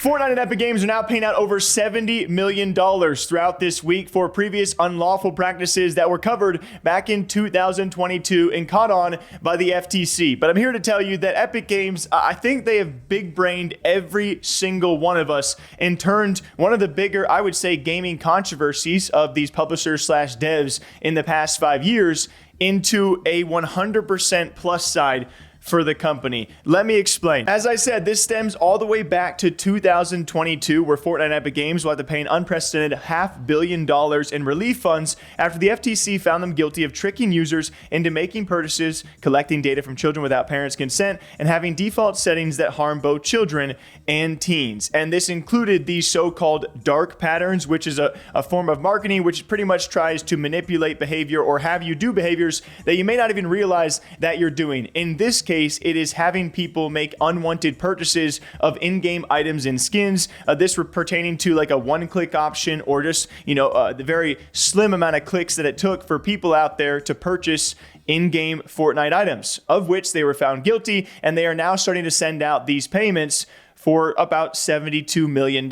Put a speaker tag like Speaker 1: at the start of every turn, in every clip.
Speaker 1: Fortnite and Epic Games are now paying out over $70 million throughout this week for previous unlawful practices that were covered back in 2022 and caught on by the FTC. But I'm here to tell you that Epic Games, I think they have big-brained every single one of us and turned one of the bigger, I would say, gaming controversies of these publishers slash devs in the past 5 years into a 100% plus side for the company. Let me explain. As I said, this stems all the way back to 2022, where Fortnite and Epic Games will have to pay an unprecedented $500 million in relief funds after the FTC found them guilty of tricking users into making purchases, collecting data from children without parents' consent, and having default settings that harm both children and teens. And this included these so-called dark patterns, which is a form of marketing which pretty much tries to manipulate behavior or have you do behaviors that you may not even realize that you're doing. In this case, it is having people make unwanted purchases of in-game items and skins. This pertaining to like a one-click option or just, the very slim amount of clicks that it took for people out there to purchase in-game Fortnite items, of which they were found guilty, and they are now starting to send out these payments for about $72 million.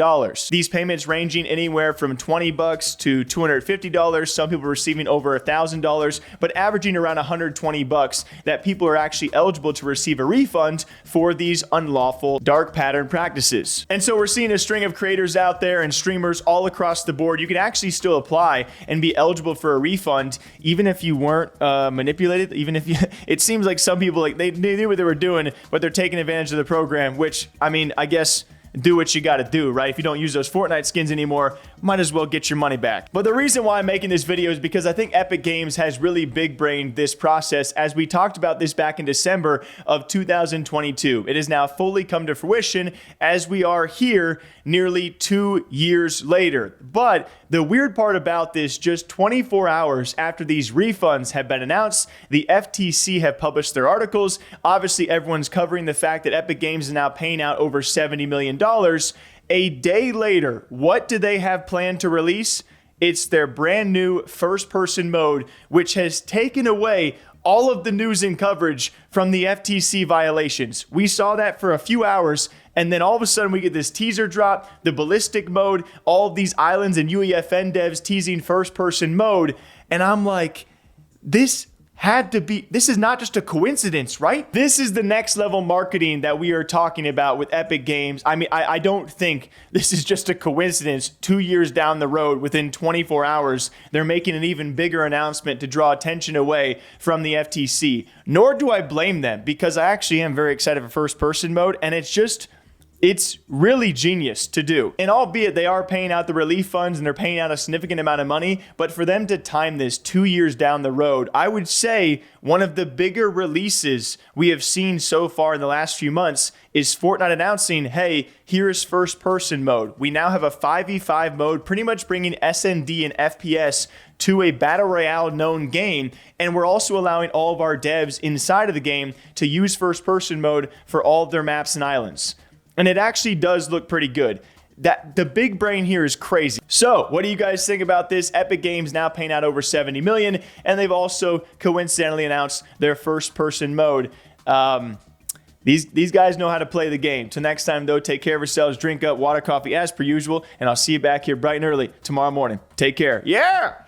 Speaker 1: These payments ranging anywhere from $20 to $250. Some people receiving over $1,000, but averaging around $120 that people are actually eligible to receive a refund for these unlawful dark pattern practices. And so we're seeing a string of creators out there and streamers all across the board. You can actually still apply and be eligible for a refund, even if you weren't manipulated. Even if you, it seems like some people they knew what they were doing, but they're taking advantage of the program. Which I guess do what you got to do, right? If you don't use those Fortnite skins anymore, might as well get your money back. But the reason why I'm making this video is because I think Epic Games has really big-brained this process, as we talked about this back in December of 2022. It has now fully come to fruition as we are here nearly 2 years later. But the weird part about this, just 24 hours after these refunds have been announced, the FTC have published their articles. Obviously, everyone's covering the fact that Epic Games is now paying out over $70 million. A day later, what do they have planned to release? It's their brand new first-person mode, which has taken away all of the news and coverage from the FTC violations. We saw that for a few hours, and then all of a sudden we get this teaser drop, the ballistic mode, all of these islands and UEFN devs teasing first-person mode, and I'm like, this is not just a coincidence, right? This is the next level marketing that we are talking about with Epic Games. I don't think this is just a coincidence. 2 years down the road, within 24 hours, they're making an even bigger announcement to draw attention away from the FTC. Nor do I blame them, because I actually am very excited for first person mode, and it's really genius to do. And albeit they are paying out the relief funds and they're paying out a significant amount of money, but for them to time this 2 years down the road, I would say one of the bigger releases we have seen so far in the last few months is Fortnite announcing, hey, here's first person mode. We now have a 5v5 mode, pretty much bringing SND and FPS to a battle royale known game. And we're also allowing all of our devs inside of the game to use first person mode for all of their maps and islands. And it actually does look pretty good. The big brain here is crazy. So what do you guys think about this? Epic Games now paying out over $70 million, and they've also coincidentally announced their first person mode. These guys know how to play the game. Till next time though, take care of yourselves, drink up water, coffee as per usual, and I'll see you back here bright and early tomorrow morning. Take care. Yeah!